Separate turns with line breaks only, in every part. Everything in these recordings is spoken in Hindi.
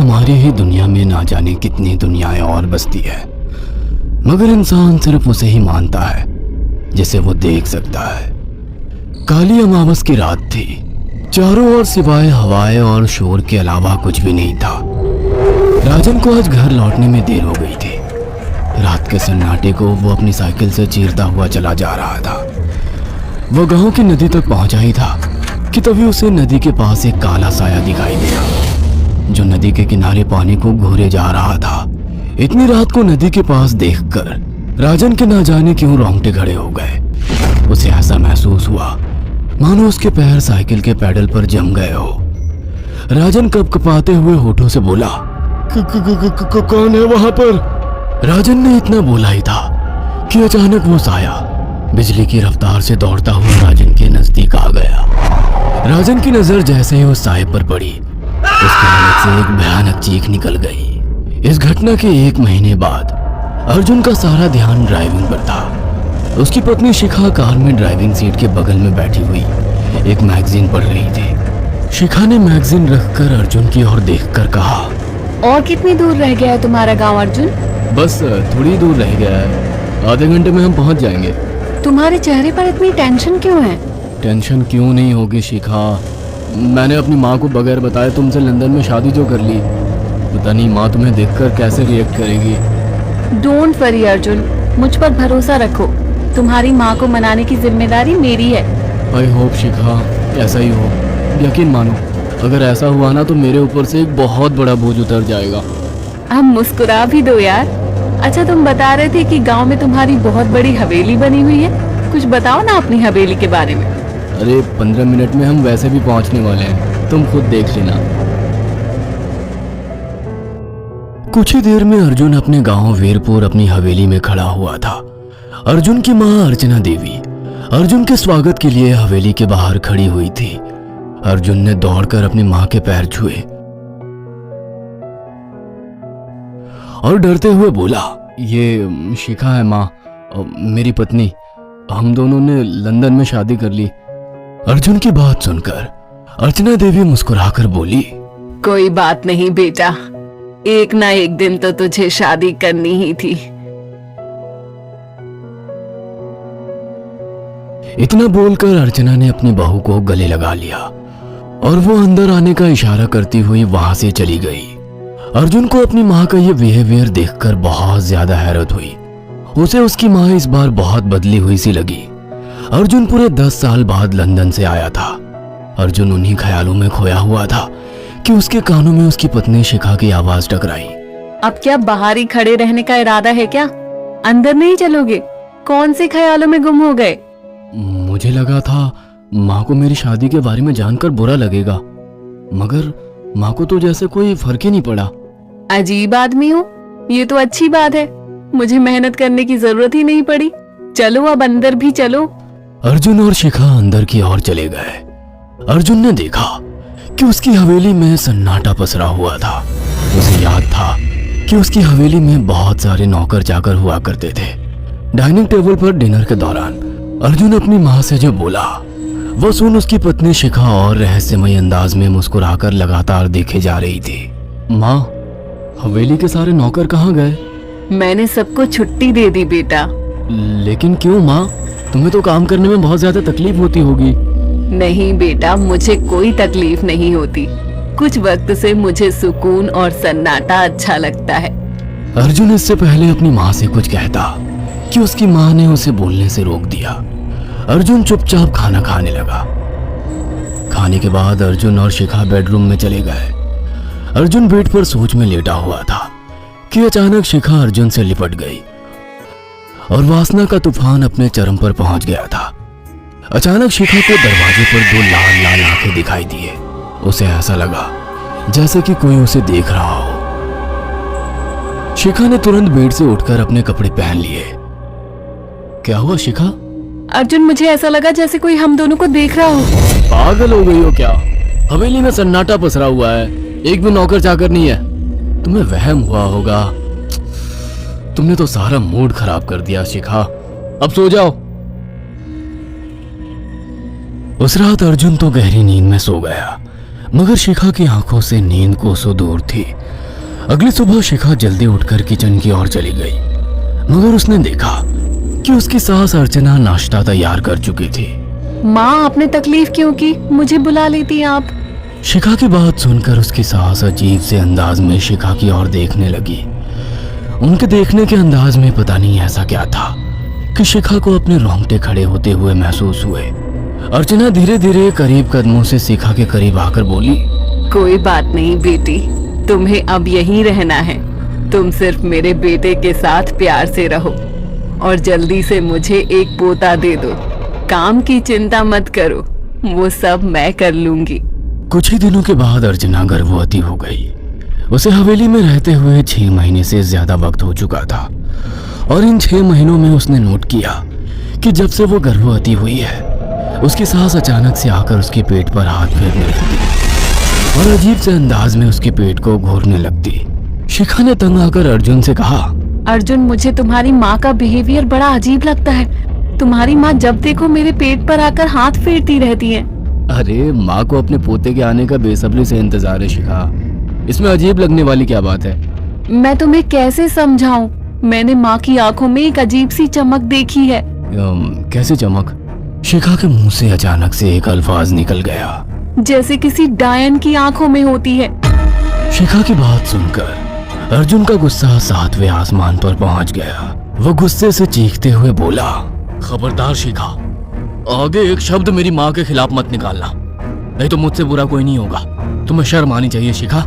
हमारी ही दुनिया में ना जाने कितनी दुनियाएं और बसती है, मगर इंसान सिर्फ उसे ही मानता है जिसे वो देख सकता है। काली अमावस की रात थी। चारों ओर सिवाय हवाएं और शोर के अलावा कुछ भी नहीं था। राजन को आज घर लौटने में देर हो गई थी। रात के सन्नाटे को वो अपनी साइकिल से चीरता हुआ चला जा रहा था। वो गांव की नदी तक पहुंचा ही था कि तभी उसे नदी के पास एक काला साया दिखाई दिया जो नदी के किनारे पानी को घूरे जा रहा था। इतनी रात को नदी के पास देखकर राजन के ना जाने क्यों रोंगटे खड़े हो गए। उसे ऐसा महसूस हुआ मानो उसके पैर साइकिल के पैडल पर जम गए हो। राजन कपकपाते हुए होठों से बोला, कौन है वहां पर? राजन ने इतना बोला ही था कि अचानक वो साया बिजली की रफ्तार से दौड़ता हुआ राजन के नजदीक आ गया। राजन की नजर जैसे ही उस साये पर पड़ी, उसके मुंह से एक भयानक चीख निकल गई। इस घटना के 1 महीने बाद अर्जुन का सारा ध्यान ड्राइविंग पर था। उसकी पत्नी शिखा कार में ड्राइविंग सीट के बगल में बैठी हुई एक मैगजीन पढ़ रही थी। शिखा ने मैगजीन रखकर अर्जुन की ओर देखकर कहा,
और कितनी दूर रह गया है तुम्हारा गांव अर्जुन?
बस थोड़ी दूर रह गया है, आधे घंटे में हम पहुंच जाएंगे।
तुम्हारे चेहरे पर इतनी टेंशन क्यों है?
टेंशन क्यों नहीं होगी शिखा, मैंने अपनी माँ को बगैर बताए तुमसे लंदन में शादी जो कर ली। पता नहीं माँ तुम्हें देखकर कैसे रिएक्ट करेगी।
डोंट वरी अर्जुन, मुझ पर भरोसा रखो। तुम्हारी माँ को मनाने की जिम्मेदारी मेरी है।
आई होप शिखा ऐसा ही हो। यकीन मानो अगर ऐसा हुआ ना तो मेरे ऊपर से एक बहुत बड़ा बोझ उतर जाएगा।
अब मुस्कुरा भी दो यार। अच्छा, तुम बता रहे थे कि गांव में तुम्हारी बहुत बड़ी हवेली बनी हुई है। कुछ बताओ ना अपनी हवेली के बारे में।
अरे 15 मिनट में हम वैसे भी पहुंचने वाले हैं, तुम खुद देख लेना। कुछ ही देर में अर्जुन अपने गांव वीरपुर अपनी हवेली में खड़ा हुआ था। अर्जुन की मां अर्चना देवी अर्जुन के स्वागत के लिए हवेली के बाहर खड़ी हुई थी। अर्जुन ने दौड़कर अपनी मां के पैर छुए और डरते हुए बोला, ये शिखा है मां, मेरी पत्नी। हम दोनों ने लंदन में शादी कर ली। अर्जुन की बात सुनकर अर्चना देवी मुस्कुराकर बोली,
कोई बात नहीं बेटा, एक ना एक दिन तो तुझे शादी करनी ही थी।
इतना बोलकर अर्चना ने अपनी बहू को गले लगा लिया और वो अंदर आने का इशारा करती हुई वहां से चली गई। अर्जुन को अपनी माँ का ये बिहेवियर देखकर बहुत ज्यादा हैरत हुई। उसे उसकी माँ इस बार बहुत बदली हुई सी लगी। अर्जुन पूरे 10 साल बाद लंदन से आया था। अर्जुन उन्हीं ख्यालों में खोया हुआ था कि उसके कानों में उसकी पत्नी शिखा की आवाज टकराई।
अब क्या बाहर ही खड़े रहने का इरादा है क्या? अंदर नहीं चलोगे? कौन से ख्यालों में गुम हो गए?
मुझे लगा था माँ को मेरी शादी के बारे में जानकर बुरा लगेगा, मगर माँ को तो जैसे कोई फर्क ही नहीं पड़ा।
अजीब आदमी हो, ये तो अच्छी बात है। मुझे मेहनत करने की जरूरत ही नहीं पड़ी। चलो अब अंदर भी चलो।
अर्जुन और शिखा अंदर की ओर चले गए। अर्जुन ने देखा कि उसकी हवेली में सन्नाटा पसरा हुआ था। उसे याद था कि उसकी हवेली में बहुत सारे नौकर चाकर हुआ करते थे। डाइनिंग टेबल पर डिनर के दौरान अर्जुन अपनी माँ से जो बोला वो सुन उसकी पत्नी शिखा और रहस्यमय अंदाज में मुस्कुराकर लगातार देखे जा रही थी। माँ, हवेली के सारे नौकर कहाँ गए?
मैंने सबको छुट्टी दे दी बेटा।
लेकिन क्यों माँ, तुम्हें तो काम करने में बहुत ज्यादा तकलीफ होती होगी।
नहीं बेटा, मुझे कोई तकलीफ नहीं होती। कुछ वक्त से मुझे सुकून और सन्नाटा अच्छा लगता है।
अर्जुन इससे पहले अपनी माँ से कुछ कहता कि उसकी माँ ने उसे बोलने से रोक दिया। अर्जुन चुपचाप खाना खाने लगा। खाने के बाद अर्जुन और शिखा बेडरूम में चले गए। अर्जुन बेड पर सोच में लेटा हुआ था कि अचानक शिखा अर्जुन से लिपट गई और वासना का तूफान अपने चरम पर पहुंच गया था। अचानक शिखा को दरवाजे पर 2 लाल लाल आंखें दिखाई दिए। उसे ऐसा लगा जैसे कि कोई उसे देख रहा हो। शिखा ने तुरंत बेड से उठकर अपने कपड़े पहन लिए। क्या हुआ शिखा?
अर्जुन, मुझे ऐसा लगा जैसे कोई हम दोनों को देख रहा हो।
पागल हो गई हो क्या? हवेली में सन्नाटा पसरा हुआ है, एक भी नौकर चाकर नहीं है। तुम्हें वहम हुआ होगा। तुमने तो सारा मूड खराब कर दिया शिखा, अब सो जाओ। उस रात अर्जुन तो गहरी नींद में सो गया, मगर शिखा की आंखों से नींद कोसों दूर थी। अगली सुबह शिखा जल्दी उठकर किचन की ओर चली गई, मगर उसने देखा कि उसकी सास अर्चना नाश्ता तैयार कर चुकी थी।
माँ, आपने तकलीफ क्यों की? मुझे बुला लेती आप।
शिखा की बात सुनकर उसकी सास अजीब से अंदाज में शिखा की ओर देखने लगी। उनके देखने के अंदाज में पता नहीं ऐसा क्या था कि शिखा को अपने रोंगटे खड़े होते हुए महसूस हुए। अर्चना धीरे धीरे करीब कदमों से शिखा के करीब आकर बोली,
कोई बात नहीं बेटी, तुम्हें अब यहीं रहना है। तुम सिर्फ मेरे बेटे के साथ प्यार से रहो और जल्दी से मुझे एक पोता दे दो। काम की चिंता मत करो, वो सब मैं कर लूंगी।
कुछ ही दिनों के बाद अर्चना गर्भवती हो गई। उसे हवेली में रहते हुए 6 महीने से ज्यादा वक्त हो चुका था और इन 6 महीनों में उसने नोट किया कि जब से वो गर्भवती हुई है, उसकी सास अचानक से आकर उसके पेट पर हाथ फेरने लगती और अजीब से अंदाज में उसके पेट को घूरने लगती। शिखा ने तंग आकर अर्जुन से कहा,
अर्जुन, मुझे तुम्हारी माँ का बिहेवियर बड़ा अजीब लगता है। तुम्हारी माँ जब देखो मेरे पेट पर आकर हाथ फेरती रहती है।
अरे माँ को अपने पोते के आने का बेसब्री से इंतजार है शिखा, इसमें अजीब लगने वाली क्या बात है?
मैं तुम्हें कैसे समझाऊं? मैंने माँ की आंखों में एक अजीब सी चमक देखी है।
कैसे चमक? शिखा के मुंह से अचानक से एक अल्फाज निकल गया,
जैसे किसी डायन की आंखों में होती है।
शिखा की बात सुनकर अर्जुन का गुस्सा 7वें आसमान पर पहुंच गया। वो गुस्से से चीखते हुए बोला, खबरदार शिखा, आगे एक शब्द मेरी माँ के खिलाफ मत निकालना, नहीं तो मुझसे बुरा कोई नहीं होगा। तुम्हें शर्म आनी चाहिए शिखा।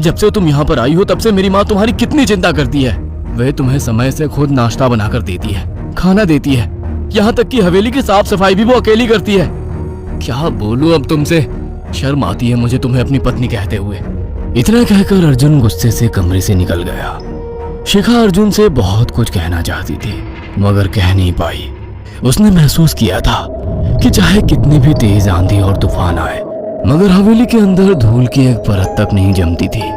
जब से तुम यहाँ पर आई हो तब से मेरी माँ तुम्हारी कितनी चिंता करती है। वह तुम्हें समय से खुद नाश्ता बनाकर देती है, खाना देती है, यहाँ तक कि हवेली की साफ सफाई भी वो अकेली करती है। क्या बोलूं अब तुमसे, शर्म आती है मुझे तुम्हें अपनी पत्नी कहते हुए। इतना कहकर अर्जुन गुस्से से कमरे से निकल गया। शिखा अर्जुन से बहुत कुछ कहना चाहती थी मगर कह नहीं पाई। उसने महसूस किया था कि चाहे कितनी भी तेज आंधी और तूफान आए, मगर हवेली के अंदर धूल की एक परत तक नहीं जमती थी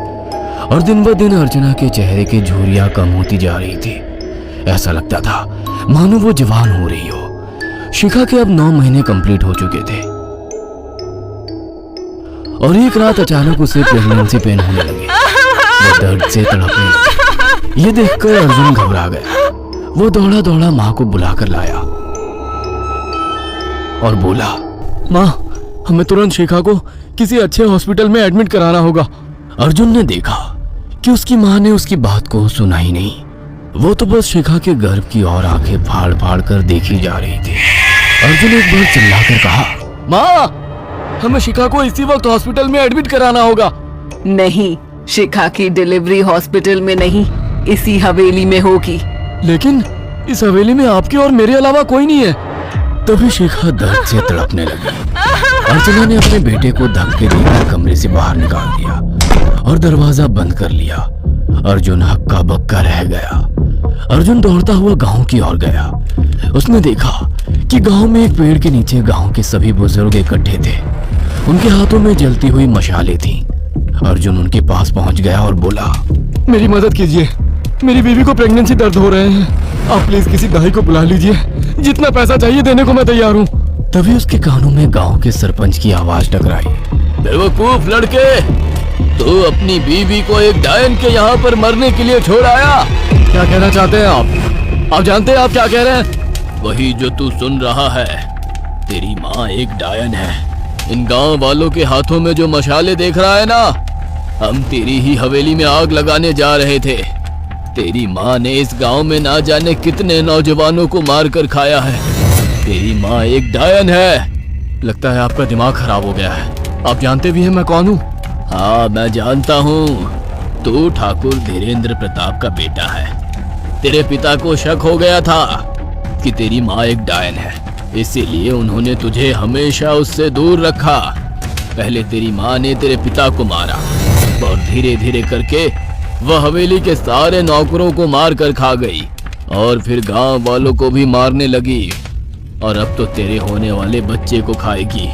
और दिन ब दिन अर्चना के चेहरे की झुर्रियां कम होती जा रही थी। ऐसा लगता था मानो वो जवान हो रही हो। शिखा के अब 9 महीने कंप्लीट हो चुके थे और एक रात अचानक उसे प्रेगनेंसी पेन होने लगी। वो दर्द से तड़पने लगी। ये देखकर अर्जुन घबरा गया। वो दौड़ा दौड़ा माँ को बुलाकर लाया और बोला, माँ, हमें तुरंत शिखा को किसी अच्छे हॉस्पिटल में एडमिट कराना होगा। अर्जुन ने देखा कि उसकी माँ ने उसकी बात को सुना ही नहीं। वो तो बस शिखा के गर्भ की ओर आंखें फाड़ फाड़ कर देखी जा रही थी। अर्जुन एक बार चिल्लाकर कहा, माँ, हमें शिखा को इसी वक्त हॉस्पिटल में एडमिट कराना होगा।
नहीं, शिखा की डिलीवरी हॉस्पिटल में नहीं, इसी हवेली में होगी।
लेकिन इस हवेली में आपके और मेरे अलावा कोई नहीं है। तभी शिखा दर्द से तड़पने लगी। अर्चना ने अपने बेटे को धक्के देकर कमरे से बाहर निकाल दिया और दरवाजा बंद कर लिया। अर्जुन हक्का बक्का रह गया। अर्जुन दौड़ता हुआ गांव की ओर गया। उसने देखा कि गांव में एक पेड़ के नीचे गांव के सभी बुजुर्ग इकट्ठे थे। उनके हाथों में जलती हुई मशालें थीं। अर्जुन उनके पास पहुंच गया और बोला, मेरी मदद कीजिए, मेरी बीवी को प्रेगनेंसी दर्द हो रहे हैं। आप प्लीज किसी दाई को बुला लीजिए, जितना पैसा चाहिए देने को मैं तैयार हूँ। तभी उसके कानों में गांव के सरपंच की आवाज टकराई, बेवकूफ लड़के, तू अपनी बीवी को एक डायन के यहाँ पर मरने के लिए छोड़ आया। क्या कहना चाहते हैं आप जानते हैं आप क्या कह रहे हैं? वही जो तू सुन रहा है। तेरी माँ एक डायन है। इन गांव वालों के हाथों में जो मशाले देख रहा है ना, हम तेरी ही हवेली में आग लगाने जा रहे थे। तेरी माँ ने इस गांव में ना जाने कितने नौजवानों को मार कर खाया है। तेरी माँ एक डायन है। लगता है आपका दिमाग खराब हो गया है। आप जानते भी हैं मैं कौन हूँ? हाँ, मैं जानता हूँ। तू ठाकुर धीरेन्द्र प्रताप का बेटा है। तेरे पिता को शक हो गया था कि तेरी माँ एक डायन है, इसीलिए उन्होंने तुझे हमेशा उससे दूर रखा। पहले तेरी माँ ने तेरे पिता को मारा और धीरे धीरे करके वह हवेली के सारे नौकरों को मार कर खा गई और फिर गांव वालों को भी मारने लगी। और अब तो तेरे होने वाले बच्चे को खाएगी,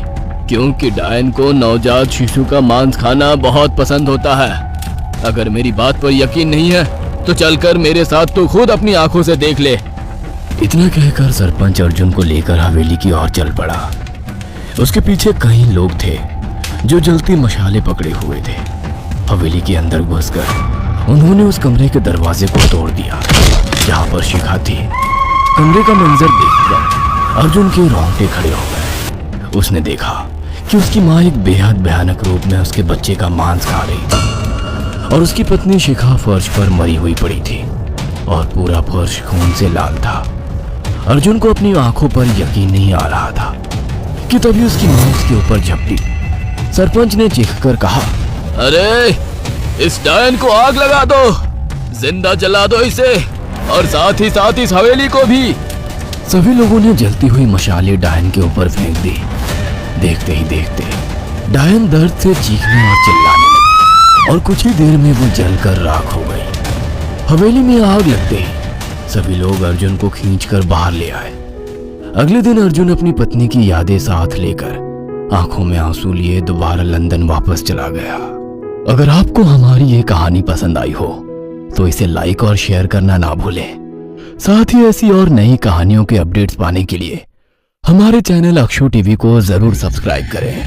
क्योंकि डायन को नवजात शिशु का मांस खाना बहुत पसंद होता है। अगर मेरी बात पर यकीन नहीं है तो चलकर मेरे साथ तो खुद अपनी आंखों से देख ले। इतना कहकर सरपंच अर्जुन को लेकर हवेली की ओर चल पड़ा। उसके पीछे कई लोग थे जो जलती मशाले पकड़े हुए थे। हवेली के अंदर घुसकर उन्होंने उस कमरे के दरवाजे को तोड़ दिया जहां पर शिखा थी। कमरे का मंजर देखकर अर्जुन के रोंगटे खड़े हो गए। उसने देखा कि उसकी माँ एक बेहद भयानक रूप में उसके बच्चे का मांस खा रही थी और उसकी पत्नी शिखा फर्श पर मरी हुई पड़ी थी और पूरा फर्श खून से लाल था। अर्जुन को अपनी आंखों पर यकीन नहीं आ रहा था कि तभी उसकी माँ उसके ऊपर झपटी। सरपंच ने चीखकर कहा,
अरे इस डायन को आग लगा दो, जिंदा जला दो इसे और साथ ही इस हवेली को भी।
सभी लोगों ने जलती हुई मशाले डायन के ऊपर फेंक दी। देखते ही देखते डायन दर्द से चीखने और चिल्लाने लगी और कुछ ही देर में वो जलकर राख हो गई। हवेली में आग लगते ही सभी लोग अर्जुन को खींचकर बाहर ले आए। अगले दिन अर्जुन अपनी पत्नी की यादें साथ लेकर आंखों में आंसू लिए दोबारा लंदन वापस चला गया। अगर आपको हमारी ये कहानी पसंद आई हो तो इसे लाइक और शेयर करना ना भूलें। साथ ही ऐसी और नई कहानियों के अपडेट्स पाने के लिए हमारे चैनल अक्षु टीवी को जरूर सब्सक्राइब करें।